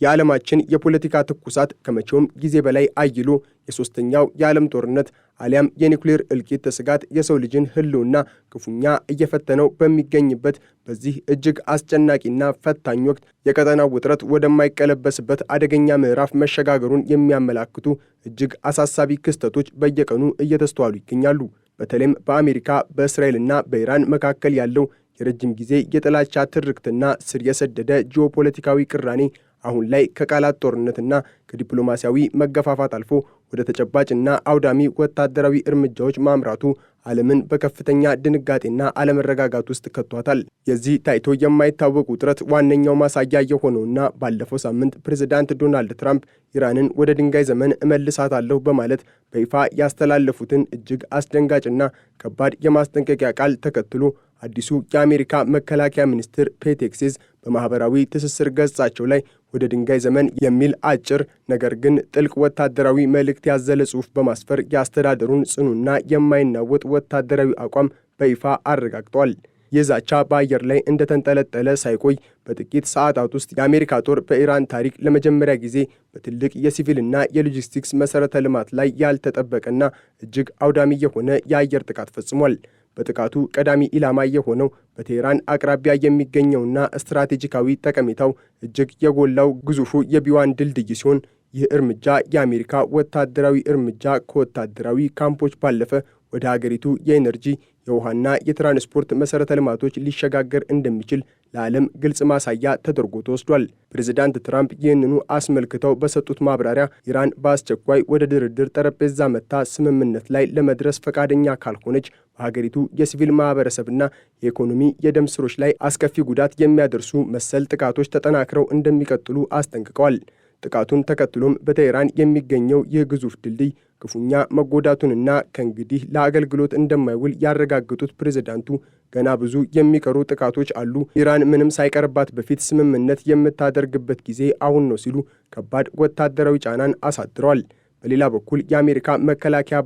የዓለማችን የፖለቲካ ትኩሳት ከመቼውም ጊዜ በላይ አይሎ የሶስተኛው የዓለም ጦርነት አሊያም የኒውክሌር እልቂት ስጋት የሰው ልጅን ህልውና ክፉኛ እየፈተነው በሚገኝበት በዚህ እጅግ አስጨናቂና ፈታኝ ወቅት የቀጠናው ውጥረት ወደማይቀለበስበት አደገኛ ምዕራፍ መሸጋገሩን የሚያመላክቱ እጅግ አሳሳቢ ክስተቶች በየቀኑ እየተስተዋሉ ይገኛሉ። በተለይም በአሜሪካ በእስራኤልና በኢራን መካከል ያለው የረጅም ጊዜ የጥላቻ ትርክትና ስር የሰደደ ጂኦፖለቲካዊ ቅራኔ አሁን ላይ ከቃላት ጦርነትና ከዲፕሎማሲያዊ መገፋፋት አልፎ ወደ ተጨባጭና አውዳሚ ወታደራዊ እርምጃዎች ማምራቱ ዓለምን በከፍተኛ ድንጋጤና አለመረጋጋት ውስጥ ከቷታል። የዚህ ታይቶ የማይታወቅ ውጥረት ዋነኛው ማሳያ የሆነውና ባለፈው ሳምንት ፕሬዝዳንት ዶናልድ ትራምፕ ኢራንን ወደ ድንጋይ ዘመን እመልሳታለሁ በማለት በይፋ ያስተላለፉትን እጅግ አስደንጋጭና ከባድ የማስጠንቀቂያ ቃል ተከትሎ አዲሱ የአሜሪካ መከላከያ ሚኒስትር ፔት ሄግሴዝ በማህበራዊ ትስስር ገጻቸው ላይ ወደ ድንጋይ ዘመን የሚል አጭር ነገር ግን ጥልቅ ወታደራዊ መልእክት ያዘለ ጽሑፍ በማስፈር የአስተዳደሩን ጽኑና የማይናወጥ ወታደራዊ አቋም በይፋ አረጋግጠዋል። ይህ ዛቻ በአየር ላይ እንደተንጠለጠለ ሳይቆይ በጥቂት ሰዓታት ውስጥ የአሜሪካ ጦር በኢራን ታሪክ ለመጀመሪያ ጊዜ በትልቅ የሲቪልና የሎጂስቲክስ መሠረተ ልማት ላይ ያልተጠበቀና እጅግ አውዳሚ የሆነ የአየር ጥቃት ፈጽሟል። በጥቃቱ ቀዳሚ ኢላማ የሆነው በቴህራን አቅራቢያ የሚገኘውና ስትራቴጂካዊ ጠቀሜታው እጅግ የጎላው ግዙፉ የቢዋን ድልድይ ሲሆን ይህ እርምጃ የአሜሪካ ወታደራዊ እርምጃ ከወታደራዊ ካምፖች ባለፈ ወደ ሀገሪቱ የኤነርጂ የውሃና የትራንስፖርት መሠረተ ልማቶች ሊሸጋገር እንደሚችል ለዓለም ግልጽ ማሳያ ተደርጎ ተወስዷል። ፕሬዝዳንት ትራምፕ ይህንኑ አስመልክተው በሰጡት ማብራሪያ ኢራን በአስቸኳይ ወደ ድርድር ጠረጴዛ መጥታ ስምምነት ላይ ለመድረስ ፈቃደኛ ካልሆነች በሀገሪቱ የሲቪል ማህበረሰብና የኢኮኖሚ የደም ስሮች ላይ አስከፊ ጉዳት የሚያደርሱ መሰል ጥቃቶች ተጠናክረው እንደሚቀጥሉ አስጠንቅቀዋል። ጥቃቱን ተከትሎም በቴህራን የሚገኘው ይህ ግዙፍ ድልድይ ክፉኛ መጎዳቱንና ከእንግዲህ ለአገልግሎት እንደማይውል ያረጋገጡት ፕሬዝዳንቱ ገና ብዙ የሚቀሩ ጥቃቶች አሉ፣ ኢራን ምንም ሳይቀርባት በፊት ስምምነት የምታደርግበት ጊዜ አሁን ነው ሲሉ ከባድ ወታደራዊ ጫናን አሳድረዋል። በሌላ በኩል የአሜሪካ መከላከያ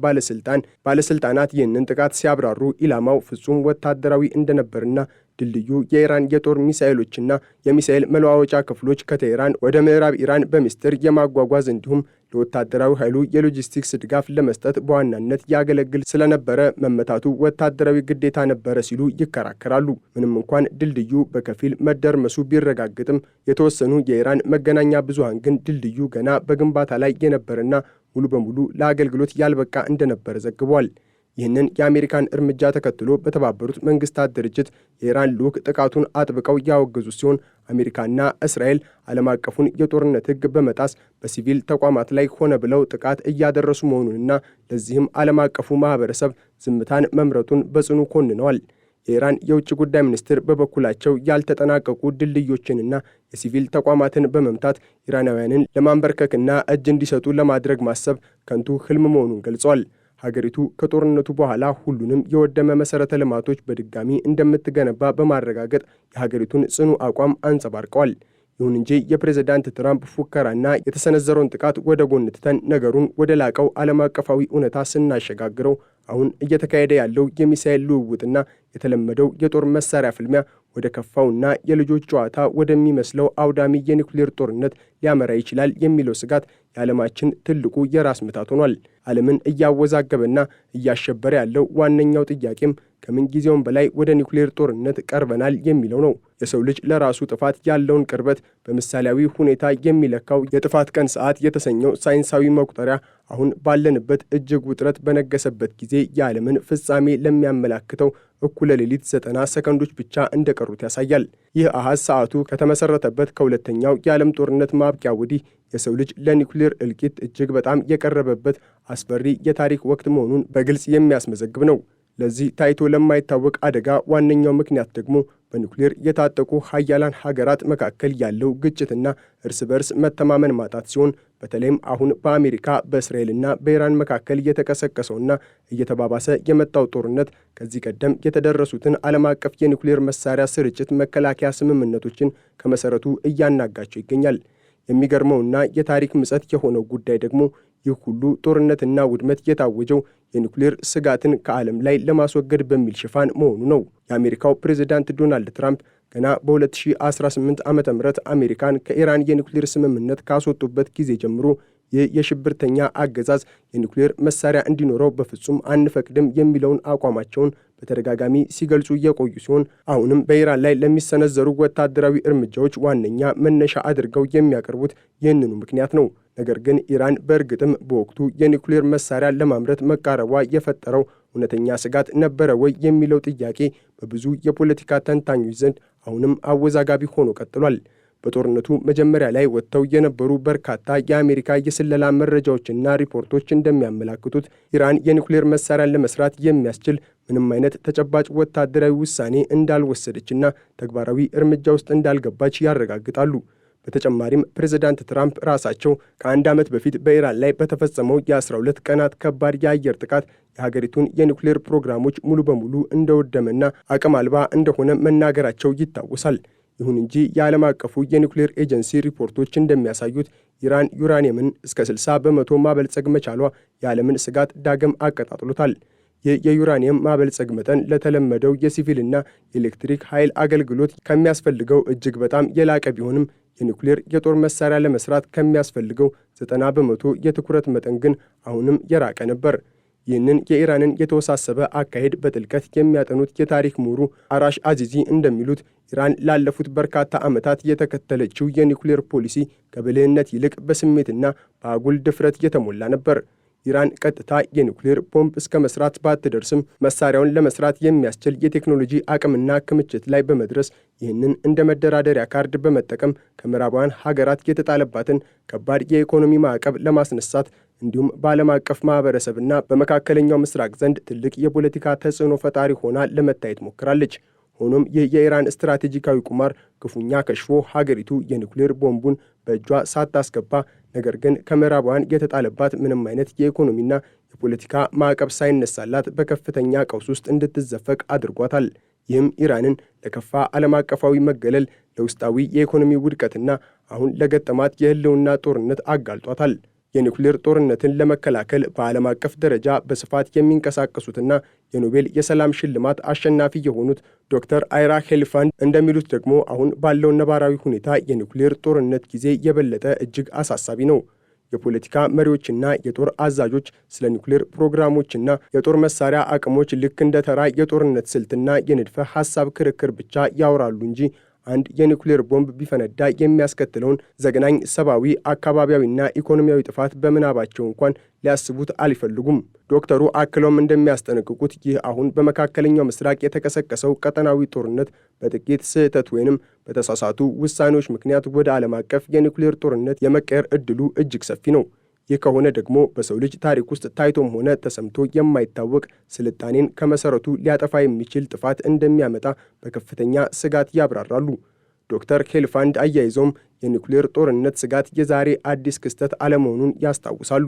ባለስልጣናት ይህንን ጥቃት ሲያብራሩ ኢላማው ፍጹም ወታደራዊ እንደነበርና ድልድዩ የኢራን የጦር ሚሳኤሎችና የሚሳኤል መለዋወጫ ክፍሎች ከቴህራን ወደ ምዕራብ ኢራን በሚስጥር የማጓጓዝ እንዲሁም ለወታደራዊ ኃይሉ የሎጂስቲክስ ድጋፍ ለመስጠት በዋናነት ያገለግል ስለነበረ መመታቱ ወታደራዊ ግዴታ ነበረ ሲሉ ይከራከራሉ። ምንም እንኳን ድልድዩ በከፊል መደርመሱ ቢረጋግጥም የተወሰኑ የኢራን መገናኛ ብዙሃን ግን ድልድዩ ገና በግንባታ ላይ የነበረና ሙሉ በሙሉ ለአገልግሎት ያልበቃ እንደነበረ ዘግቧል። ይህንን የአሜሪካን እርምጃ ተከትሎ በተባበሩት መንግስታት ድርጅት የኢራን ልዑክ ጥቃቱን አጥብቀው ያወገዙ ሲሆን አሜሪካና እስራኤል ዓለም አቀፉን የጦርነት ሕግ በመጣስ በሲቪል ተቋማት ላይ ሆነ ብለው ጥቃት እያደረሱ መሆኑንና ለዚህም ዓለም አቀፉ ማህበረሰብ ዝምታን መምረጡን በጽኑ ኮንነዋል። የኢራን የውጭ ጉዳይ ሚኒስትር በበኩላቸው ያልተጠናቀቁ ድልድዮችንና የሲቪል ተቋማትን በመምታት ኢራናውያንን ለማንበርከክና እጅ እንዲሰጡ ለማድረግ ማሰብ ከንቱ ህልም መሆኑን ገልጸዋል። ሀገሪቱ ከጦርነቱ በኋላ ሁሉንም የወደመ መሠረተ ልማቶች በድጋሚ እንደምትገነባ በማረጋገጥ የሀገሪቱን ጽኑ አቋም አንጸባርቀዋል። ይሁን እንጂ የፕሬዝዳንት ትራምፕ ፉከራና የተሰነዘረውን ጥቃት ወደ ጎን ትተን ነገሩን ወደ ላቀው ዓለም አቀፋዊ እውነታ ስናሸጋግረው አሁን እየተካሄደ ያለው የሚሳኤል ልውውጥና የተለመደው የጦር መሳሪያ ፍልሚያ ወደ ከፋውና የልጆች ጨዋታ ወደሚመስለው አውዳሚ የኒውክሌር ጦርነት ሊያመራ ይችላል የሚለው ስጋት የዓለማችን ትልቁ የራስ ምታት ሆኗል። ዓለምን እያወዛገበና እያሸበረ ያለው ዋነኛው ጥያቄም ከምን ጊዜውም በላይ ወደ ኒውክሌር ጦርነት ቀርበናል የሚለው ነው። የሰው ልጅ ለራሱ ጥፋት ያለውን ቅርበት በምሳሌያዊ ሁኔታ የሚለካው የጥፋት ቀን ሰዓት የተሰኘው ሳይንሳዊ መቁጠሪያ አሁን ባለንበት እጅግ ውጥረት በነገሰበት ጊዜ የዓለምን ፍጻሜ ለሚያመላክተው እኩለ ሌሊት 90 ሰከንዶች ብቻ እንደቀሩት ያሳያል። ይህ አሃዝ ሰዓቱ ከተመሰረተበት ከሁለተኛው የዓለም ጦርነት ማብቂያ ወዲህ የሰው ልጅ ለኒውክሌር እልቂት እጅግ በጣም የቀረበበት አስፈሪ የታሪክ ወቅት መሆኑን በግልጽ የሚያስመዘግብ ነው። ለዚህ ታይቶ ለማይታወቅ አደጋ ዋነኛው ምክንያት ደግሞ በኒውክሌር የታጠቁ ሀያላን ሀገራት መካከል ያለው ግጭትና እርስ በርስ መተማመን ማጣት ሲሆን በተለይም አሁን በአሜሪካ በእስራኤልና በኢራን መካከል የተቀሰቀሰውና እየተባባሰ የመጣው ጦርነት ከዚህ ቀደም የተደረሱትን ዓለም አቀፍ የኒውክሌር መሳሪያ ስርጭት መከላከያ ስምምነቶችን ከመሰረቱ እያናጋቸው ይገኛል። የሚገርመውና የታሪክ ምጸት የሆነው ጉዳይ ደግሞ ይህ ሁሉ ጦርነትና ውድመት የታወጀው የኒውክሌር ስጋትን ከዓለም ላይ ለማስወገድ በሚል ሽፋን መሆኑ ነው። የአሜሪካው ፕሬዝዳንት ዶናልድ ትራምፕ ገና በ2018 ዓ.ም አሜሪካን ከኢራን የኒውክሌር ስምምነት ካስወጡበት ጊዜ ጀምሮ ይህ የሽብርተኛ አገዛዝ የኒውክሌር መሳሪያ እንዲኖረው በፍጹም አንፈቅድም የሚለውን አቋማቸውን በተደጋጋሚ ሲገልጹ የቆዩ ሲሆን አሁንም በኢራን ላይ ለሚሰነዘሩ ወታደራዊ እርምጃዎች ዋነኛ መነሻ አድርገው የሚያቀርቡት ይህንኑ ምክንያት ነው። ነገር ግን ኢራን በእርግጥም በወቅቱ የኒውክሌር መሳሪያ ለማምረት መቃረቧ የፈጠረው እውነተኛ ስጋት ነበረ ወይ የሚለው ጥያቄ በብዙ የፖለቲካ ተንታኞች ዘንድ አሁንም አወዛጋቢ ሆኖ ቀጥሏል። በጦርነቱ መጀመሪያ ላይ ወጥተው የነበሩ በርካታ የአሜሪካ የስለላ መረጃዎችና ሪፖርቶች እንደሚያመላክቱት ኢራን የኒውክሌር መሳሪያን ለመስራት የሚያስችል ምንም አይነት ተጨባጭ ወታደራዊ ውሳኔ እንዳልወሰደችና ተግባራዊ እርምጃ ውስጥ እንዳልገባች ያረጋግጣሉ። በተጨማሪም ፕሬዝዳንት ትራምፕ ራሳቸው ከአንድ ዓመት በፊት በኢራን ላይ በተፈጸመው የ12 ቀናት ከባድ የአየር ጥቃት የሀገሪቱን የኒውክሌር ፕሮግራሞች ሙሉ በሙሉ እንደወደመና አቅም አልባ እንደሆነ መናገራቸው ይታወሳል። ይሁን እንጂ የዓለም አቀፉ የኒውክሌር ኤጀንሲ ሪፖርቶች እንደሚያሳዩት ኢራን ዩራኒየምን እስከ 60 በመቶ ማበልጸግ መቻሏ የዓለምን ስጋት ዳግም አቀጣጥሎታል። ይህ የዩራኒየም ማበልጸግ መጠን ለተለመደው የሲቪልና የኤሌክትሪክ ኃይል አገልግሎት ከሚያስፈልገው እጅግ በጣም የላቀ ቢሆንም የኒውክሌር የጦር መሳሪያ ለመስራት ከሚያስፈልገው 90 በመቶ የትኩረት መጠን ግን አሁንም የራቀ ነበር። ይህንን የኢራንን የተወሳሰበ አካሄድ በጥልቀት የሚያጠኑት የታሪክ ምሁሩ አራሽ አዚዚ እንደሚሉት ኢራን ላለፉት በርካታ ዓመታት የተከተለችው የኒውክሌር ፖሊሲ ከብልህነት ይልቅ በስሜትና በአጉል ድፍረት የተሞላ ነበር። ኢራን ቀጥታ የኒውክሌር ቦምብ እስከ መስራት ባትደርስም መሳሪያውን ለመስራት የሚያስችል የቴክኖሎጂ አቅምና ክምችት ላይ በመድረስ ይህንን እንደ መደራደሪያ ካርድ በመጠቀም ከምዕራባውያን ሀገራት የተጣለባትን ከባድ የኢኮኖሚ ማዕቀብ ለማስነሳት እንዲሁም በዓለም አቀፍ ማህበረሰብና በመካከለኛው ምስራቅ ዘንድ ትልቅ የፖለቲካ ተጽዕኖ ፈጣሪ ሆና ለመታየት ሞክራለች። ሆኖም ይህ የኢራን ስትራቴጂካዊ ቁማር ክፉኛ ከሽፎ ሀገሪቱ የኒውክሌር ቦምቡን በእጇ ሳታስገባ ነገር ግን ከምዕራባውያን የተጣለባት ምንም አይነት የኢኮኖሚና የፖለቲካ ማዕቀብ ሳይነሳላት በከፍተኛ ቀውስ ውስጥ እንድትዘፈቅ አድርጓታል። ይህም ኢራንን ለከፋ ዓለም አቀፋዊ መገለል፣ ለውስጣዊ የኢኮኖሚ ውድቀትና አሁን ለገጠማት የህልውና ጦርነት አጋልጧታል። የኒውክሌር ጦርነትን ለመከላከል በዓለም አቀፍ ደረጃ በስፋት የሚንቀሳቀሱትና የኖቤል የሰላም ሽልማት አሸናፊ የሆኑት ዶክተር አይራ ሄሊፋንድ እንደሚሉት ደግሞ አሁን ባለው ነባራዊ ሁኔታ የኒውክሌር ጦርነት ጊዜ የበለጠ እጅግ አሳሳቢ ነው። የፖለቲካ መሪዎችና የጦር አዛዦች ስለ ኒውክሌር ፕሮግራሞችና የጦር መሳሪያ አቅሞች ልክ እንደ ተራ የጦርነት ስልትና የንድፈ ሐሳብ ክርክር ብቻ ያወራሉ እንጂ አንድ የኒውክሌር ቦምብ ቢፈነዳ የሚያስከትለውን ዘግናኝ ሰብአዊ፣ አካባቢያዊና ኢኮኖሚያዊ ጥፋት በምናባቸው እንኳን ሊያስቡት አልፈልጉም። ዶክተሩ አክለውም እንደሚያስጠነቅቁት ይህ አሁን በመካከለኛው ምስራቅ የተቀሰቀሰው ቀጠናዊ ጦርነት በጥቂት ስህተት ወይንም በተሳሳቱ ውሳኔዎች ምክንያት ወደ ዓለም አቀፍ የኒውክሌር ጦርነት የመቀየር ዕድሉ እጅግ ሰፊ ነው። ይህ ከሆነ ደግሞ በሰው ልጅ ታሪክ ውስጥ ታይቶም ሆነ ተሰምቶ የማይታወቅ ስልጣኔን ከመሰረቱ ሊያጠፋ የሚችል ጥፋት እንደሚያመጣ በከፍተኛ ስጋት ያብራራሉ። ዶክተር ሄሊፋንድ አያይዘውም የኒውክሌር ጦርነት ስጋት የዛሬ አዲስ ክስተት አለመሆኑን ያስታውሳሉ።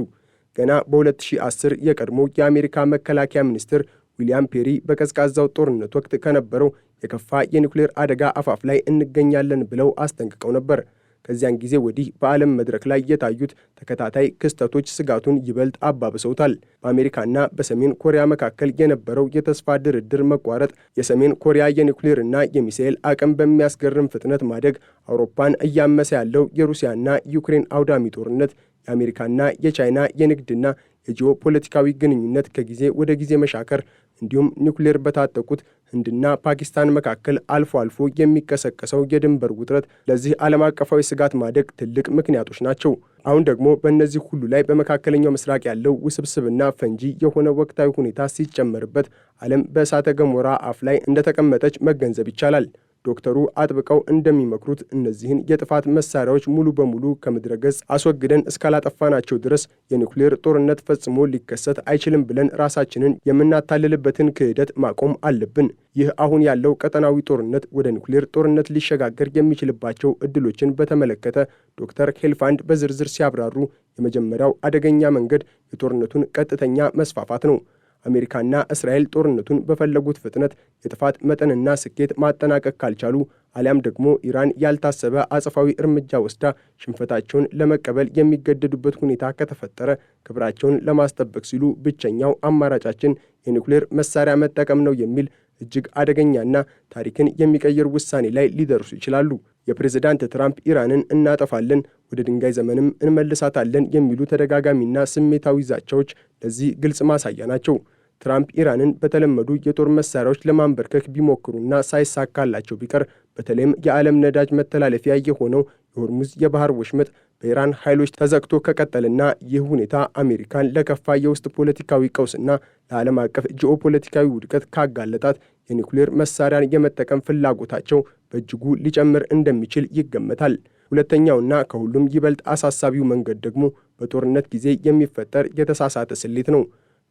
ገና በ2010 የቀድሞ የአሜሪካ መከላከያ ሚኒስትር ዊሊያም ፔሪ በቀዝቃዛው ጦርነት ወቅት ከነበረው የከፋ የኒውክሌር አደጋ አፋፍ ላይ እንገኛለን ብለው አስጠንቅቀው ነበር። ከዚያን ጊዜ ወዲህ በዓለም መድረክ ላይ የታዩት ተከታታይ ክስተቶች ስጋቱን ይበልጥ አባብሰውታል። በአሜሪካና በሰሜን ኮሪያ መካከል የነበረው የተስፋ ድርድር መቋረጥ፣ የሰሜን ኮሪያ የኒውክሌርና የሚሳኤል አቅም በሚያስገርም ፍጥነት ማደግ፣ አውሮፓን እያመሰ ያለው የሩሲያና ዩክሬን አውዳሚ ጦርነት፣ የአሜሪካና የቻይና የንግድና የጂኦ ፖለቲካዊ ግንኙነት ከጊዜ ወደ ጊዜ መሻከር እንዲሁም ኒውክሌር በታጠቁት ህንድና ፓኪስታን መካከል አልፎ አልፎ የሚቀሰቀሰው የድንበር ውጥረት ለዚህ ዓለም አቀፋዊ ስጋት ማደግ ትልቅ ምክንያቶች ናቸው። አሁን ደግሞ በእነዚህ ሁሉ ላይ በመካከለኛው ምስራቅ ያለው ውስብስብና ፈንጂ የሆነ ወቅታዊ ሁኔታ ሲጨመርበት ዓለም በእሳተ ገሞራ አፍ ላይ እንደተቀመጠች መገንዘብ ይቻላል። ዶክተሩ አጥብቀው እንደሚመክሩት እነዚህን የጥፋት መሳሪያዎች ሙሉ በሙሉ ከምድረ ገጽ አስወግደን እስካላጠፋናቸው ድረስ የኒውክሌር ጦርነት ፈጽሞ ሊከሰት አይችልም ብለን ራሳችንን የምናታልልበትን ክህደት ማቆም አለብን። ይህ አሁን ያለው ቀጠናዊ ጦርነት ወደ ኒውክሌር ጦርነት ሊሸጋገር የሚችልባቸው ዕድሎችን በተመለከተ ዶክተር ሄሊፋንድ በዝርዝር ሲያብራሩ የመጀመሪያው አደገኛ መንገድ የጦርነቱን ቀጥተኛ መስፋፋት ነው። አሜሪካና እስራኤል ጦርነቱን በፈለጉት ፍጥነት የጥፋት መጠንና ስኬት ማጠናቀቅ ካልቻሉ አሊያም ደግሞ ኢራን ያልታሰበ አጸፋዊ እርምጃ ወስዳ ሽንፈታቸውን ለመቀበል የሚገደዱበት ሁኔታ ከተፈጠረ ክብራቸውን ለማስጠበቅ ሲሉ ብቸኛው አማራጫችን የኒውክሌር መሳሪያ መጠቀም ነው የሚል እጅግ አደገኛና ታሪክን የሚቀይር ውሳኔ ላይ ሊደርሱ ይችላሉ። የፕሬዝዳንት ትራምፕ ኢራንን እናጠፋለን፣ ወደ ድንጋይ ዘመንም እንመልሳታለን የሚሉ ተደጋጋሚና ስሜታዊ ዛቻዎች ለዚህ ግልጽ ማሳያ ናቸው። ትራምፕ ኢራንን በተለመዱ የጦር መሳሪያዎች ለማንበርከክ ቢሞክሩና ሳይሳካላቸው ቢቀር በተለይም የዓለም ነዳጅ መተላለፊያ የሆነው የሆርሙዝ የባህር ወሽመጥ በኢራን ኃይሎች ተዘግቶ ከቀጠልና ይህ ሁኔታ አሜሪካን ለከፋ የውስጥ ፖለቲካዊ ቀውስና ለዓለም አቀፍ ጂኦፖለቲካዊ ውድቀት ካጋለጣት የኒውክሌር መሳሪያን የመጠቀም ፍላጎታቸው በእጅጉ ሊጨምር እንደሚችል ይገመታል። ሁለተኛውና ከሁሉም ይበልጥ አሳሳቢው መንገድ ደግሞ በጦርነት ጊዜ የሚፈጠር የተሳሳተ ስሌት ነው።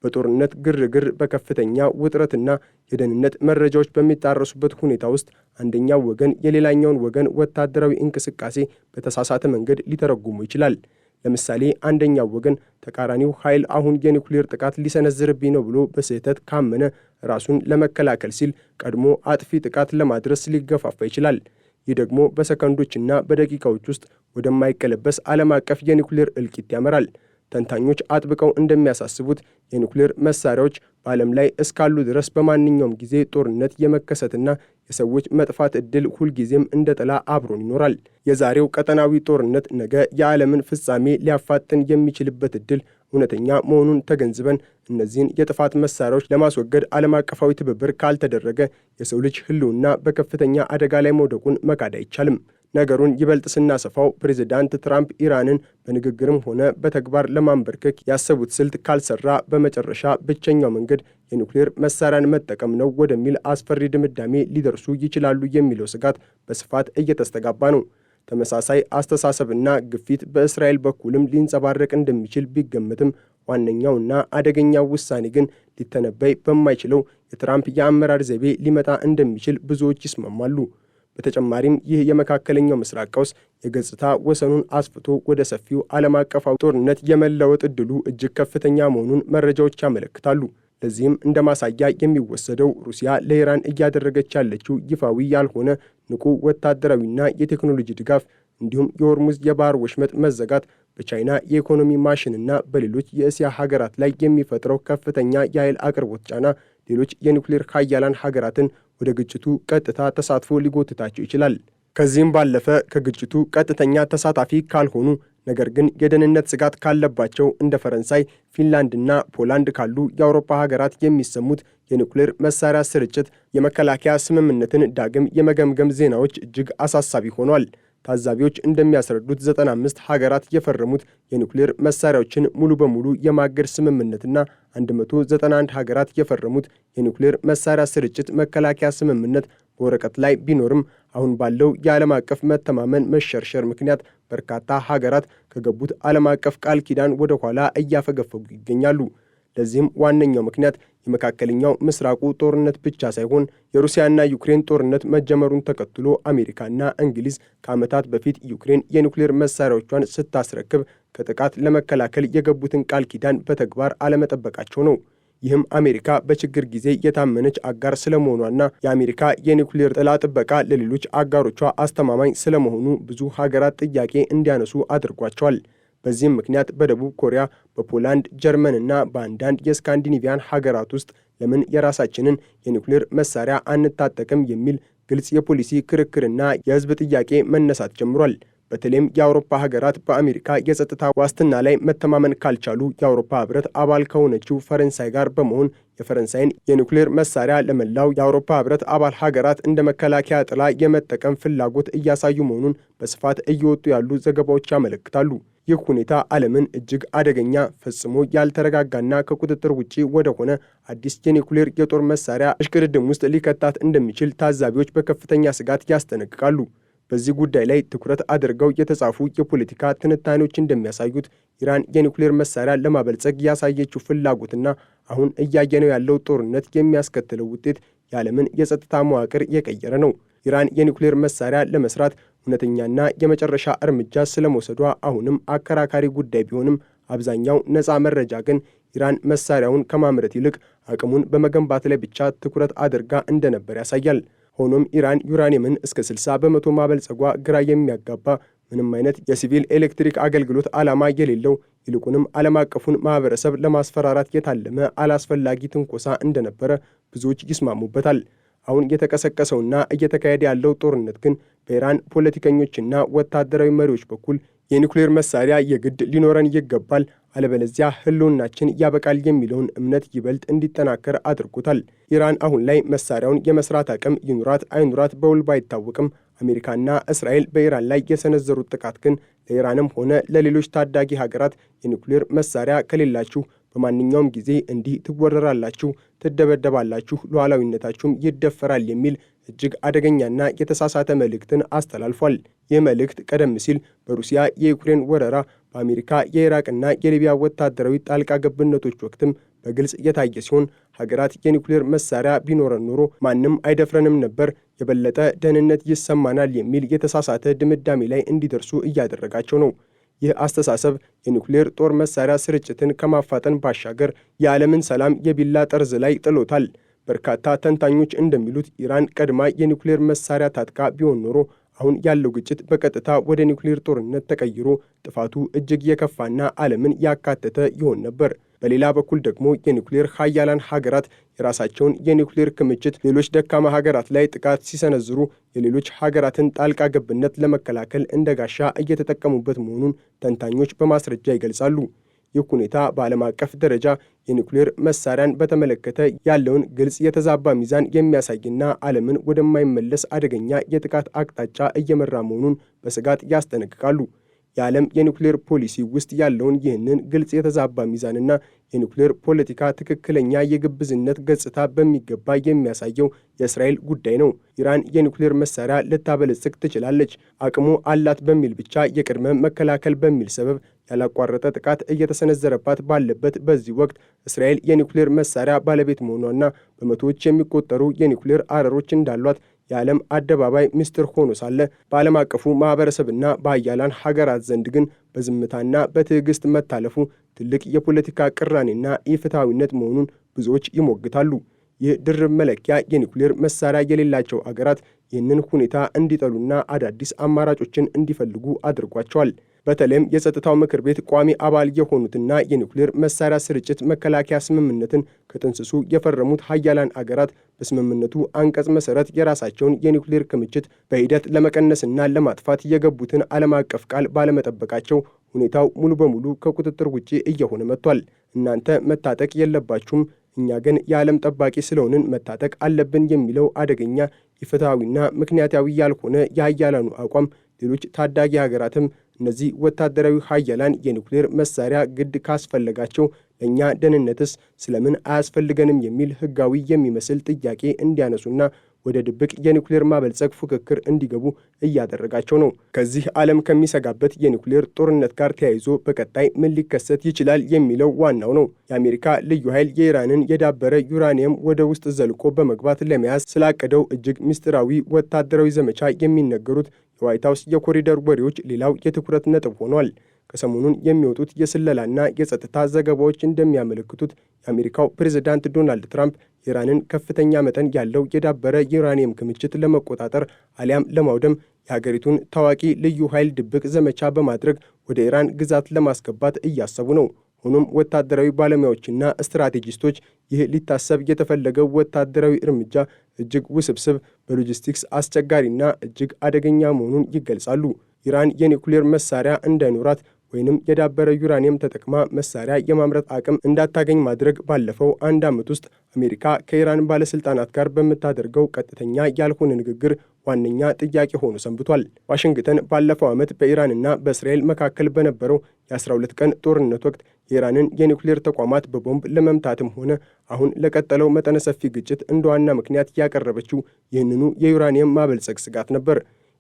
በጦርነት ግርግር፣ በከፍተኛ ውጥረትና የደህንነት መረጃዎች በሚጣረሱበት ሁኔታ ውስጥ አንደኛው ወገን የሌላኛውን ወገን ወታደራዊ እንቅስቃሴ በተሳሳተ መንገድ ሊተረጉሙ ይችላል። ለምሳሌ አንደኛው ወገን ተቃራኒው ኃይል አሁን የኒውክሌር ጥቃት ሊሰነዝርብኝ ነው ብሎ በስህተት ካመነ ራሱን ለመከላከል ሲል ቀድሞ አጥፊ ጥቃት ለማድረስ ሊገፋፋ ይችላል። ይህ ደግሞ በሰከንዶችና በደቂቃዎች ውስጥ ወደማይቀለበስ ዓለም አቀፍ የኒውክሌር እልቂት ያመራል። ተንታኞች አጥብቀው እንደሚያሳስቡት የኒውክሌር መሳሪያዎች በዓለም ላይ እስካሉ ድረስ በማንኛውም ጊዜ ጦርነት የመከሰትና የሰዎች መጥፋት ዕድል ሁልጊዜም እንደ ጥላ አብሮን ይኖራል። የዛሬው ቀጠናዊ ጦርነት ነገ የዓለምን ፍጻሜ ሊያፋጥን የሚችልበት ዕድል እውነተኛ መሆኑን ተገንዝበን እነዚህን የጥፋት መሳሪያዎች ለማስወገድ ዓለም አቀፋዊ ትብብር ካልተደረገ የሰው ልጅ ሕልውና በከፍተኛ አደጋ ላይ መውደቁን መካድ አይቻልም። ነገሩን ይበልጥ ስናሰፋው ፕሬዝዳንት ትራምፕ ኢራንን በንግግርም ሆነ በተግባር ለማንበርከክ ያሰቡት ስልት ካልሰራ በመጨረሻ ብቸኛው መንገድ የኒውክሌር መሳሪያን መጠቀም ነው ወደሚል አስፈሪ ድምዳሜ ሊደርሱ ይችላሉ የሚለው ስጋት በስፋት እየተስተጋባ ነው። ተመሳሳይ አስተሳሰብና ግፊት በእስራኤል በኩልም ሊንጸባረቅ እንደሚችል ቢገመትም ዋነኛውና አደገኛው ውሳኔ ግን ሊተነበይ በማይችለው የትራምፕ የአመራር ዘይቤ ሊመጣ እንደሚችል ብዙዎች ይስማማሉ። በተጨማሪም ይህ የመካከለኛው ምስራቅ ቀውስ የገጽታ ወሰኑን አስፍቶ ወደ ሰፊው ዓለም አቀፋዊ ጦርነት የመለወጥ ዕድሉ እጅግ ከፍተኛ መሆኑን መረጃዎች ያመለክታሉ። ለዚህም እንደ ማሳያ የሚወሰደው ሩሲያ ለኢራን እያደረገች ያለችው ይፋዊ ያልሆነ ንቁ ወታደራዊና የቴክኖሎጂ ድጋፍ እንዲሁም የሆርሙዝ የባህር ወሽመጥ መዘጋት በቻይና የኢኮኖሚ ማሽንና በሌሎች የእስያ ሀገራት ላይ የሚፈጥረው ከፍተኛ የኃይል አቅርቦት ጫና ሌሎች የኒውክሌር ኃያላን ሀገራትን ወደ ግጭቱ ቀጥታ ተሳትፎ ሊጎትታቸው ይችላል። ከዚህም ባለፈ ከግጭቱ ቀጥተኛ ተሳታፊ ካልሆኑ ነገር ግን የደህንነት ስጋት ካለባቸው እንደ ፈረንሳይ፣ ፊንላንድና ፖላንድ ካሉ የአውሮፓ ሀገራት የሚሰሙት የኒውክሌር መሳሪያ ስርጭት የመከላከያ ስምምነትን ዳግም የመገምገም ዜናዎች እጅግ አሳሳቢ ሆኗል። ታዛቢዎች እንደሚያስረዱት 95 ሀገራት የፈረሙት የኒውክሌር መሳሪያዎችን ሙሉ በሙሉ የማገድ ስምምነትና 191 ሀገራት የፈረሙት የኒውክሌር መሳሪያ ስርጭት መከላከያ ስምምነት በወረቀት ላይ ቢኖርም አሁን ባለው የዓለም አቀፍ መተማመን መሸርሸር ምክንያት በርካታ ሀገራት ከገቡት ዓለም አቀፍ ቃል ኪዳን ወደ ኋላ እያፈገፈጉ ይገኛሉ። ለዚህም ዋነኛው ምክንያት የመካከለኛው ምስራቁ ጦርነት ብቻ ሳይሆን የሩሲያና ዩክሬን ጦርነት መጀመሩን ተከትሎ አሜሪካና እንግሊዝ ከዓመታት በፊት ዩክሬን የኒውክሌር መሳሪያዎቿን ስታስረክብ ከጥቃት ለመከላከል የገቡትን ቃል ኪዳን በተግባር አለመጠበቃቸው ነው። ይህም አሜሪካ በችግር ጊዜ የታመነች አጋር ስለመሆኗና የአሜሪካ የኒውክሌር ጥላ ጥበቃ ለሌሎች አጋሮቿ አስተማማኝ ስለመሆኑ ብዙ ሀገራት ጥያቄ እንዲያነሱ አድርጓቸዋል። በዚህም ምክንያት በደቡብ ኮሪያ፣ በፖላንድ፣ ጀርመንና በአንዳንድ የስካንዲኔቪያን ሀገራት ውስጥ ለምን የራሳችንን የኒውክሌር መሳሪያ አንታጠቅም የሚል ግልጽ የፖሊሲ ክርክርና የሕዝብ ጥያቄ መነሳት ጀምሯል። በተለይም የአውሮፓ ሀገራት በአሜሪካ የጸጥታ ዋስትና ላይ መተማመን ካልቻሉ የአውሮፓ ሕብረት አባል ከሆነችው ፈረንሳይ ጋር በመሆን የፈረንሳይን የኒውክሌር መሳሪያ ለመላው የአውሮፓ ሕብረት አባል ሀገራት እንደ መከላከያ ጥላ የመጠቀም ፍላጎት እያሳዩ መሆኑን በስፋት እየወጡ ያሉ ዘገባዎች ያመለክታሉ። ይህ ሁኔታ ዓለምን እጅግ አደገኛ፣ ፈጽሞ ያልተረጋጋና ከቁጥጥር ውጪ ወደሆነ አዲስ የኒውክሌር የጦር መሳሪያ እሽቅድድም ውስጥ ሊከታት እንደሚችል ታዛቢዎች በከፍተኛ ስጋት ያስጠነቅቃሉ። በዚህ ጉዳይ ላይ ትኩረት አድርገው የተጻፉ የፖለቲካ ትንታኔዎች እንደሚያሳዩት ኢራን የኒውክሌር መሳሪያ ለማበልጸግ ያሳየችው ፍላጎትና አሁን እያየነው ያለው ጦርነት የሚያስከትለው ውጤት የዓለምን የጸጥታ መዋቅር የቀየረ ነው። ኢራን የኒውክሌር መሳሪያ ለመስራት እውነተኛና የመጨረሻ እርምጃ ስለመውሰዷ አሁንም አከራካሪ ጉዳይ ቢሆንም አብዛኛው ነፃ መረጃ ግን ኢራን መሳሪያውን ከማምረት ይልቅ አቅሙን በመገንባት ላይ ብቻ ትኩረት አድርጋ እንደነበር ያሳያል። ሆኖም ኢራን ዩራኒየምን እስከ 60 በመቶ ማበልጸጓ ግራ የሚያጋባ ምንም አይነት የሲቪል ኤሌክትሪክ አገልግሎት ዓላማ የሌለው ይልቁንም ዓለም አቀፉን ማህበረሰብ ለማስፈራራት የታለመ አላስፈላጊ ትንኮሳ እንደነበረ ብዙዎች ይስማሙበታል። አሁን የተቀሰቀሰውና እየተካሄደ ያለው ጦርነት ግን በኢራን ፖለቲከኞችና ወታደራዊ መሪዎች በኩል የኒውክሌር መሳሪያ የግድ ሊኖረን ይገባል፣ አለበለዚያ ህልውናችን ያበቃል የሚለውን እምነት ይበልጥ እንዲጠናከር አድርጎታል። ኢራን አሁን ላይ መሳሪያውን የመስራት አቅም ይኑራት አይኑራት በውል ባይታወቅም አሜሪካና እስራኤል በኢራን ላይ የሰነዘሩት ጥቃት ግን ለኢራንም ሆነ ለሌሎች ታዳጊ ሀገራት የኒውክሌር መሳሪያ ከሌላችሁ በማንኛውም ጊዜ እንዲህ ትወረራላችሁ፣ ትደበደባላችሁ፣ ሉዓላዊነታችሁም ይደፈራል የሚል እጅግ አደገኛና የተሳሳተ መልእክትን አስተላልፏል። ይህ መልእክት ቀደም ሲል በሩሲያ የዩክሬን ወረራ፣ በአሜሪካ የኢራቅና የሊቢያ ወታደራዊ ጣልቃ ገብነቶች ወቅትም በግልጽ የታየ ሲሆን ሀገራት የኒውክሌር መሳሪያ ቢኖረን ኖሮ ማንም አይደፍረንም ነበር፣ የበለጠ ደህንነት ይሰማናል የሚል የተሳሳተ ድምዳሜ ላይ እንዲደርሱ እያደረጋቸው ነው። ይህ አስተሳሰብ የኒውክሌር ጦር መሳሪያ ስርጭትን ከማፋጠን ባሻገር የዓለምን ሰላም የቢላ ጠርዝ ላይ ጥሎታል። በርካታ ተንታኞች እንደሚሉት ኢራን ቀድማ የኒውክሌር መሳሪያ ታጥቃ ቢሆን ኖሮ አሁን ያለው ግጭት በቀጥታ ወደ ኒውክሌር ጦርነት ተቀይሮ ጥፋቱ እጅግ የከፋና ዓለምን ያካተተ ይሆን ነበር። በሌላ በኩል ደግሞ የኒውክሌር ሀያላን ሀገራት የራሳቸውን የኒውክሌር ክምችት ሌሎች ደካማ ሀገራት ላይ ጥቃት ሲሰነዝሩ የሌሎች ሀገራትን ጣልቃ ገብነት ለመከላከል እንደ ጋሻ እየተጠቀሙበት መሆኑን ተንታኞች በማስረጃ ይገልጻሉ። ይህ ሁኔታ በዓለም አቀፍ ደረጃ የኒውክሌር መሳሪያን በተመለከተ ያለውን ግልጽ የተዛባ ሚዛን የሚያሳይና ዓለምን ወደማይመለስ አደገኛ የጥቃት አቅጣጫ እየመራ መሆኑን በስጋት ያስጠነቅቃሉ። የዓለም የኒውክሌር ፖሊሲ ውስጥ ያለውን ይህንን ግልጽ የተዛባ ሚዛንና የኒውክሌር ፖለቲካ ትክክለኛ የግብዝነት ገጽታ በሚገባ የሚያሳየው የእስራኤል ጉዳይ ነው። ኢራን የኒውክሌር መሳሪያ ልታበለጽግ ትችላለች፣ አቅሙ አላት በሚል ብቻ የቅድመ መከላከል በሚል ሰበብ ያላቋረጠ ጥቃት እየተሰነዘረባት ባለበት በዚህ ወቅት እስራኤል የኒውክሌር መሳሪያ ባለቤት መሆኗና በመቶዎች የሚቆጠሩ የኒውክሌር አረሮች እንዳሏት የዓለም አደባባይ ምስጢር ሆኖ ሳለ በዓለም አቀፉ ማህበረሰብና በሀያላን ሀገራት ዘንድ ግን በዝምታና በትዕግስት መታለፉ ትልቅ የፖለቲካ ቅራኔና ኢፍትሐዊነት መሆኑን ብዙዎች ይሞግታሉ። ይህ ድርብ መለኪያ የኒውክሌር መሳሪያ የሌላቸው አገራት ይህንን ሁኔታ እንዲጠሉና አዳዲስ አማራጮችን እንዲፈልጉ አድርጓቸዋል። በተለይም የጸጥታው ምክር ቤት ቋሚ አባል የሆኑትና የኒውክሌር መሳሪያ ስርጭት መከላከያ ስምምነትን ከጥንስሱ የፈረሙት ሀያላን አገራት በስምምነቱ አንቀጽ መሰረት የራሳቸውን የኒውክሌር ክምችት በሂደት ለመቀነስና ለማጥፋት የገቡትን ዓለም አቀፍ ቃል ባለመጠበቃቸው ሁኔታው ሙሉ በሙሉ ከቁጥጥር ውጪ እየሆነ መጥቷል። እናንተ መታጠቅ የለባችሁም፣ እኛ ግን የዓለም ጠባቂ ስለሆንን መታጠቅ አለብን የሚለው አደገኛ ኢፍትሐዊና ምክንያታዊ ያልሆነ የሀያላኑ አቋም ሌሎች ታዳጊ ሀገራትም እነዚህ ወታደራዊ ሀያላን የኒውክሌር መሳሪያ ግድ ካስፈለጋቸው ለእኛ ደህንነትስ ስለምን አያስፈልገንም የሚል ህጋዊ የሚመስል ጥያቄ እንዲያነሱና ወደ ድብቅ የኒውክሌር ማበልጸግ ፉክክር እንዲገቡ እያደረጋቸው ነው። ከዚህ ዓለም ከሚሰጋበት የኒውክሌር ጦርነት ጋር ተያይዞ በቀጣይ ምን ሊከሰት ይችላል የሚለው ዋናው ነው። የአሜሪካ ልዩ ኃይል የኢራንን የዳበረ ዩራኒየም ወደ ውስጥ ዘልቆ በመግባት ለመያዝ ስላቀደው እጅግ ምስጢራዊ ወታደራዊ ዘመቻ የሚነገሩት የዋይት ሀውስ የኮሪደር ወሬዎች ሌላው የትኩረት ነጥብ ሆኗል። ከሰሞኑን የሚወጡት የስለላና የጸጥታ ዘገባዎች እንደሚያመለክቱት የአሜሪካው ፕሬዝዳንት ዶናልድ ትራምፕ ኢራንን ከፍተኛ መጠን ያለው የዳበረ ዩራኒየም ክምችት ለመቆጣጠር አሊያም ለማውደም የሀገሪቱን ታዋቂ ልዩ ኃይል ድብቅ ዘመቻ በማድረግ ወደ ኢራን ግዛት ለማስገባት እያሰቡ ነው። ሆኖም ወታደራዊ ባለሙያዎችና ስትራቴጂስቶች ይህ ሊታሰብ የተፈለገው ወታደራዊ እርምጃ እጅግ ውስብስብ፣ በሎጂስቲክስ አስቸጋሪና እጅግ አደገኛ መሆኑን ይገልጻሉ። ኢራን የኒውክሌር መሳሪያ እንዳይኖራት ወይንም የዳበረ ዩራኒየም ተጠቅማ መሳሪያ የማምረት አቅም እንዳታገኝ ማድረግ ባለፈው አንድ ዓመት ውስጥ አሜሪካ ከኢራን ባለስልጣናት ጋር በምታደርገው ቀጥተኛ ያልሆነ ንግግር ዋነኛ ጥያቄ ሆኖ ሰንብቷል። ዋሽንግተን ባለፈው ዓመት በኢራንና በእስራኤል መካከል በነበረው የ12 ቀን ጦርነት ወቅት የኢራንን የኒውክሌር ተቋማት በቦምብ ለመምታትም ሆነ አሁን ለቀጠለው መጠነ ሰፊ ግጭት እንደ ዋና ምክንያት ያቀረበችው ይህንኑ የዩራኒየም ማበልጸግ ስጋት ነበር።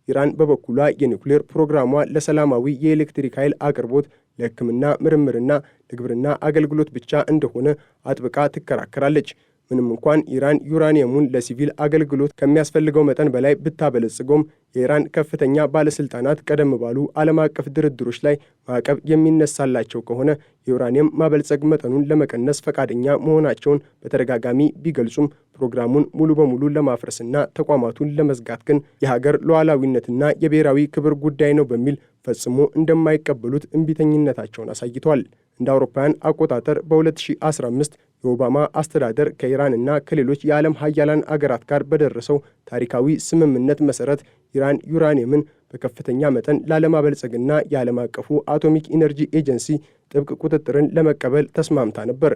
ኢራን በበኩሏ የኒውክሌር ፕሮግራሟ ለሰላማዊ የኤሌክትሪክ ኃይል አቅርቦት፣ ለሕክምና ምርምርና ለግብርና አገልግሎት ብቻ እንደሆነ አጥብቃ ትከራከራለች። ምንም እንኳን ኢራን ዩራኒየሙን ለሲቪል አገልግሎት ከሚያስፈልገው መጠን በላይ ብታበለጽገውም የኢራን ከፍተኛ ባለስልጣናት ቀደም ባሉ ዓለም አቀፍ ድርድሮች ላይ ማዕቀብ የሚነሳላቸው ከሆነ የዩራኒየም ማበልጸግ መጠኑን ለመቀነስ ፈቃደኛ መሆናቸውን በተደጋጋሚ ቢገልጹም ፕሮግራሙን ሙሉ በሙሉ ለማፍረስና ተቋማቱን ለመዝጋት ግን የሀገር ሉዓላዊነትና የብሔራዊ ክብር ጉዳይ ነው በሚል ፈጽሞ እንደማይቀበሉት እምቢተኝነታቸውን አሳይተዋል። እንደ አውሮፓውያን አቆጣጠር በ2015 የኦባማ አስተዳደር ከኢራንና ከሌሎች የዓለም ሀያላን አገራት ጋር በደረሰው ታሪካዊ ስምምነት መሠረት ኢራን ዩራኒየምን በከፍተኛ መጠን ላለማበልጸግና የዓለም አቀፉ አቶሚክ ኢነርጂ ኤጀንሲ ጥብቅ ቁጥጥርን ለመቀበል ተስማምታ ነበር።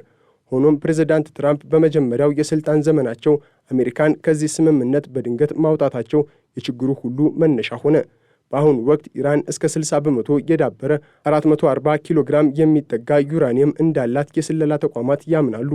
ሆኖም ፕሬዝዳንት ትራምፕ በመጀመሪያው የሥልጣን ዘመናቸው አሜሪካን ከዚህ ስምምነት በድንገት ማውጣታቸው የችግሩ ሁሉ መነሻ ሆነ። በአሁኑ ወቅት ኢራን እስከ 60 በመቶ የዳበረ 440 ኪሎ ግራም የሚጠጋ ዩራኒየም እንዳላት የስለላ ተቋማት ያምናሉ።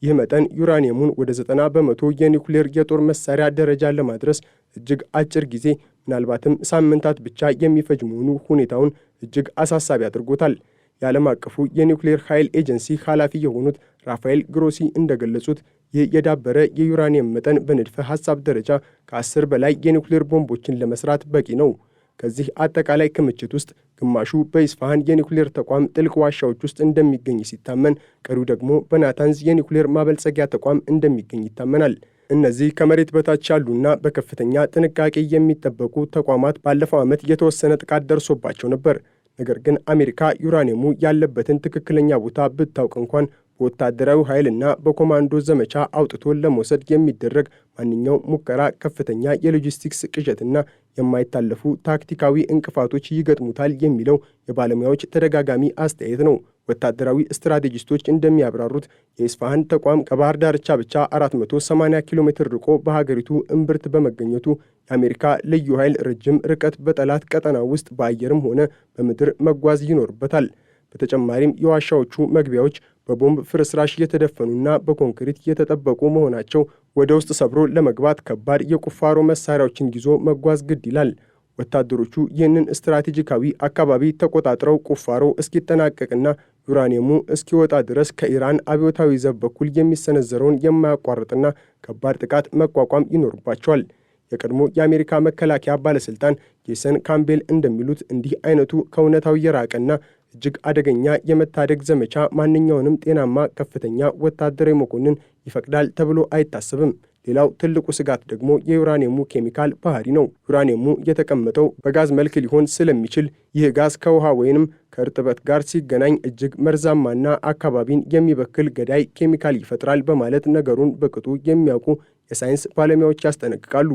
ይህ መጠን ዩራኒየሙን ወደ 90 በመቶ የኒውክሌር የጦር መሳሪያ ደረጃ ለማድረስ እጅግ አጭር ጊዜ ምናልባትም ሳምንታት ብቻ የሚፈጅ መሆኑ ሁኔታውን እጅግ አሳሳቢ አድርጎታል። የዓለም አቀፉ የኒውክሌር ኃይል ኤጀንሲ ኃላፊ የሆኑት ራፋኤል ግሮሲ እንደገለጹት ይህ የዳበረ የዩራኒየም መጠን በንድፈ ሐሳብ ደረጃ ከ10 በላይ የኒውክሌር ቦምቦችን ለመስራት በቂ ነው። ከዚህ አጠቃላይ ክምችት ውስጥ ግማሹ በኢስፋሃን የኒውክሌር ተቋም ጥልቅ ዋሻዎች ውስጥ እንደሚገኝ ሲታመን፣ ቀሪው ደግሞ በናታንዝ የኒውክሌር ማበልጸጊያ ተቋም እንደሚገኝ ይታመናል። እነዚህ ከመሬት በታች ያሉና በከፍተኛ ጥንቃቄ የሚጠበቁ ተቋማት ባለፈው ዓመት የተወሰነ ጥቃት ደርሶባቸው ነበር። ነገር ግን አሜሪካ ዩራኒየሙ ያለበትን ትክክለኛ ቦታ ብታውቅ እንኳን በወታደራዊ ኃይልና በኮማንዶ ዘመቻ አውጥቶ ለመውሰድ የሚደረግ ማንኛውም ሙከራ ከፍተኛ የሎጂስቲክስ ቅዠትና የማይታለፉ ታክቲካዊ እንቅፋቶች ይገጥሙታል የሚለው የባለሙያዎች ተደጋጋሚ አስተያየት ነው። ወታደራዊ ስትራቴጂስቶች እንደሚያብራሩት የኢስፋሃን ተቋም ከባህር ዳርቻ ብቻ 480 ኪሎ ሜትር ርቆ በሀገሪቱ እምብርት በመገኘቱ የአሜሪካ ልዩ ኃይል ረጅም ርቀት በጠላት ቀጠና ውስጥ በአየርም ሆነ በምድር መጓዝ ይኖርበታል። በተጨማሪም የዋሻዎቹ መግቢያዎች በቦምብ ፍርስራሽ የተደፈኑና በኮንክሪት የተጠበቁ መሆናቸው ወደ ውስጥ ሰብሮ ለመግባት ከባድ የቁፋሮ መሳሪያዎችን ይዞ መጓዝ ግድ ይላል። ወታደሮቹ ይህንን ስትራቴጂካዊ አካባቢ ተቆጣጥረው ቁፋሮ እስኪጠናቀቅና ዩራኒየሙ እስኪወጣ ድረስ ከኢራን አብዮታዊ ዘብ በኩል የሚሰነዘረውን የማያቋርጥና ከባድ ጥቃት መቋቋም ይኖርባቸዋል። የቀድሞ የአሜሪካ መከላከያ ባለሥልጣን ጄሰን ካምቤል እንደሚሉት እንዲህ አይነቱ ከእውነታው የራቀና እጅግ አደገኛ የመታደግ ዘመቻ ማንኛውንም ጤናማ ከፍተኛ ወታደራዊ መኮንን ይፈቅዳል ተብሎ አይታሰብም። ሌላው ትልቁ ስጋት ደግሞ የዩራኒየሙ ኬሚካል ባህሪ ነው። ዩራኒየሙ የተቀመጠው በጋዝ መልክ ሊሆን ስለሚችል ይህ ጋዝ ከውሃ ወይንም ከእርጥበት ጋር ሲገናኝ እጅግ መርዛማና አካባቢን የሚበክል ገዳይ ኬሚካል ይፈጥራል በማለት ነገሩን በቅጡ የሚያውቁ የሳይንስ ባለሙያዎች ያስጠነቅቃሉ።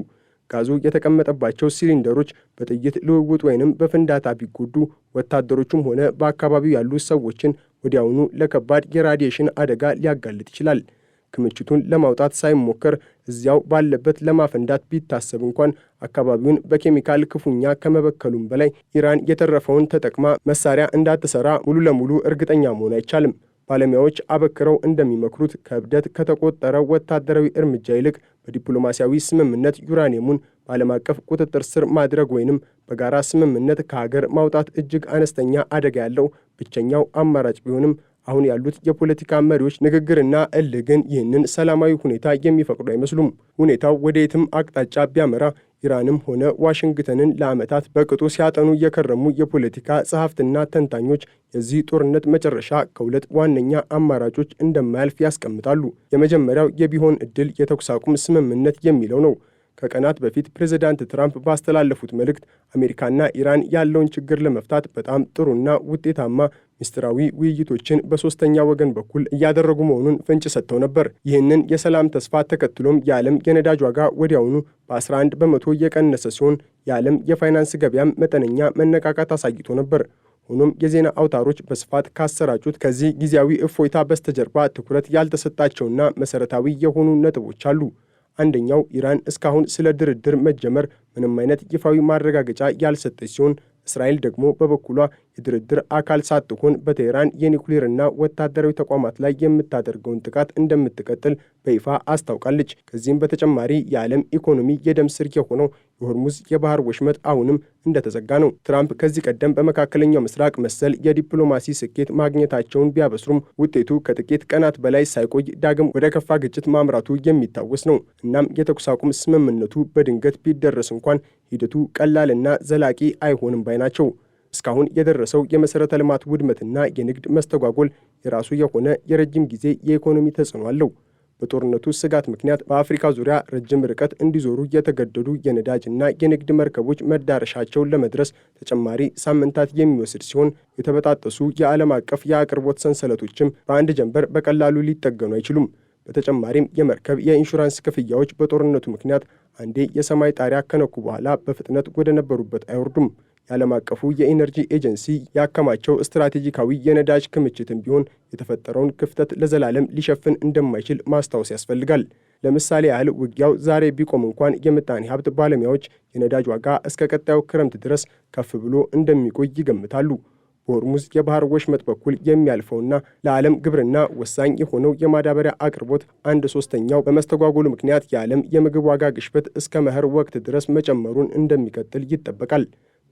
ጋዙ የተቀመጠባቸው ሲሊንደሮች በጥይት ልውውጥ ወይንም በፍንዳታ ቢጎዱ ወታደሮቹም ሆነ በአካባቢው ያሉ ሰዎችን ወዲያውኑ ለከባድ የራዲዬሽን አደጋ ሊያጋልጥ ይችላል። ክምችቱን ለማውጣት ሳይሞከር እዚያው ባለበት ለማፈንዳት ቢታሰብ እንኳን አካባቢውን በኬሚካል ክፉኛ ከመበከሉም በላይ ኢራን የተረፈውን ተጠቅማ መሳሪያ እንዳትሰራ ሙሉ ለሙሉ እርግጠኛ መሆን አይቻልም። ባለሙያዎች አበክረው እንደሚመክሩት ከእብደት ከተቆጠረው ወታደራዊ እርምጃ ይልቅ በዲፕሎማሲያዊ ስምምነት ዩራኒየሙን በዓለም አቀፍ ቁጥጥር ስር ማድረግ ወይንም በጋራ ስምምነት ከሀገር ማውጣት እጅግ አነስተኛ አደጋ ያለው ብቸኛው አማራጭ ቢሆንም አሁን ያሉት የፖለቲካ መሪዎች ንግግርና እልህ ግን ይህንን ሰላማዊ ሁኔታ የሚፈቅዱ አይመስሉም። ሁኔታው ወደየትም አቅጣጫ ቢያመራ ኢራንም ሆነ ዋሽንግተንን ለዓመታት በቅጡ ሲያጠኑ የከረሙ የፖለቲካ ጸሐፍትና ተንታኞች የዚህ ጦርነት መጨረሻ ከሁለት ዋነኛ አማራጮች እንደማያልፍ ያስቀምጣሉ። የመጀመሪያው የቢሆን ዕድል የተኩስ አቁም ስምምነት የሚለው ነው። ከቀናት በፊት ፕሬዝዳንት ትራምፕ ባስተላለፉት መልእክት አሜሪካና ኢራን ያለውን ችግር ለመፍታት በጣም ጥሩና ውጤታማ ምስጢራዊ ውይይቶችን በሶስተኛ ወገን በኩል እያደረጉ መሆኑን ፍንጭ ሰጥተው ነበር። ይህንን የሰላም ተስፋ ተከትሎም የዓለም የነዳጅ ዋጋ ወዲያውኑ በ11 በመቶ የቀነሰ ሲሆን የዓለም የፋይናንስ ገበያም መጠነኛ መነቃቃት አሳይቶ ነበር። ሆኖም የዜና አውታሮች በስፋት ካሰራጩት ከዚህ ጊዜያዊ እፎይታ በስተጀርባ ትኩረት ያልተሰጣቸውና መሰረታዊ የሆኑ ነጥቦች አሉ። አንደኛው ኢራን እስካሁን ስለ ድርድር መጀመር ምንም አይነት ይፋዊ ማረጋገጫ ያልሰጠች ሲሆን እስራኤል ደግሞ በበኩሏ የድርድር አካል ሳትሆን በቴህራን የኒውክሌርና ወታደራዊ ተቋማት ላይ የምታደርገውን ጥቃት እንደምትቀጥል በይፋ አስታውቃለች። ከዚህም በተጨማሪ የዓለም ኢኮኖሚ የደም ስር የሆነው የሆርሙዝ የባህር ወሽመጥ አሁንም እንደተዘጋ ነው። ትራምፕ ከዚህ ቀደም በመካከለኛው ምስራቅ መሰል የዲፕሎማሲ ስኬት ማግኘታቸውን ቢያበስሩም ውጤቱ ከጥቂት ቀናት በላይ ሳይቆይ ዳግም ወደ ከፋ ግጭት ማምራቱ የሚታወስ ነው። እናም የተኩስ አቁም ስምምነቱ በድንገት ቢደረስ እንኳን ሂደቱ ቀላልና ዘላቂ አይሆንም ባይ ናቸው። እስካሁን የደረሰው የመሠረተ ልማት ውድመትና የንግድ መስተጓጎል የራሱ የሆነ የረጅም ጊዜ የኢኮኖሚ ተጽዕኖ አለው። በጦርነቱ ስጋት ምክንያት በአፍሪካ ዙሪያ ረጅም ርቀት እንዲዞሩ የተገደዱ የነዳጅና የንግድ መርከቦች መዳረሻቸውን ለመድረስ ተጨማሪ ሳምንታት የሚወስድ ሲሆን የተበጣጠሱ የዓለም አቀፍ የአቅርቦት ሰንሰለቶችም በአንድ ጀንበር በቀላሉ ሊጠገኑ አይችሉም። በተጨማሪም የመርከብ የኢንሹራንስ ክፍያዎች በጦርነቱ ምክንያት አንዴ የሰማይ ጣሪያ ከነኩ በኋላ በፍጥነት ወደ ነበሩበት አይወርዱም። የዓለም አቀፉ የኢነርጂ ኤጀንሲ ያከማቸው ስትራቴጂካዊ የነዳጅ ክምችትም ቢሆን የተፈጠረውን ክፍተት ለዘላለም ሊሸፍን እንደማይችል ማስታወስ ያስፈልጋል። ለምሳሌ ያህል ውጊያው ዛሬ ቢቆም እንኳን የምጣኔ ሀብት ባለሙያዎች የነዳጅ ዋጋ እስከ ቀጣዩ ክረምት ድረስ ከፍ ብሎ እንደሚቆይ ይገምታሉ። በሆርሙዝ የባህር ወሽመጥ በኩል የሚያልፈውና ለዓለም ግብርና ወሳኝ የሆነው የማዳበሪያ አቅርቦት 1/3 በመስተጓጎሉ ምክንያት የዓለም የምግብ ዋጋ ግሽበት እስከ መኸር ወቅት ድረስ መጨመሩን እንደሚቀጥል ይጠበቃል።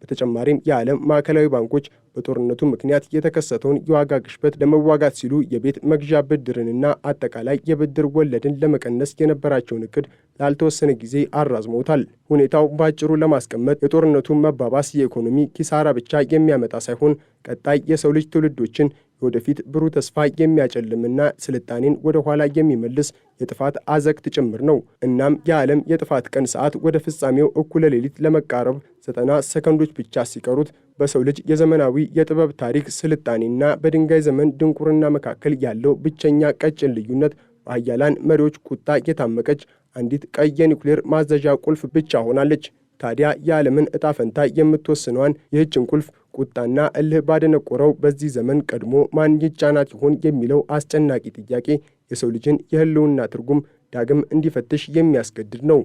በተጨማሪም የዓለም ማዕከላዊ ባንኮች በጦርነቱ ምክንያት የተከሰተውን የዋጋ ግሽበት ለመዋጋት ሲሉ የቤት መግዣ ብድርንና አጠቃላይ የብድር ወለድን ለመቀነስ የነበራቸውን እቅድ ላልተወሰነ ጊዜ አራዝመውታል። ሁኔታው በአጭሩ ለማስቀመጥ የጦርነቱ መባባስ የኢኮኖሚ ኪሳራ ብቻ የሚያመጣ ሳይሆን ቀጣይ የሰው ልጅ ትውልዶችን ወደፊት ብሩህ ተስፋ የሚያጨልምና ስልጣኔን ወደ ኋላ የሚመልስ የጥፋት አዘቅት ጭምር ነው። እናም የዓለም የጥፋት ቀን ሰዓት ወደ ፍጻሜው እኩለ ሌሊት ለመቃረብ 90 ሰከንዶች ብቻ ሲቀሩት በሰው ልጅ የዘመናዊ የጥበብ ታሪክ ስልጣኔና በድንጋይ ዘመን ድንቁርና መካከል ያለው ብቸኛ ቀጭን ልዩነት በኃያላን መሪዎች ቁጣ የታመቀች አንዲት ቀይ የኒውክሌር ማዘዣ ቁልፍ ብቻ ሆናለች። ታዲያ የዓለምን ዕጣ ፈንታ የምትወስነዋን ይህችን ቁልፍ ቁጣና እልህ ባደነቆረው በዚህ ዘመን ቀድሞ ማን ይጫናት ይሆን የሚለው አስጨናቂ ጥያቄ የሰው ልጅን የህልውና ትርጉም ዳግም እንዲፈትሽ የሚያስገድድ ነው።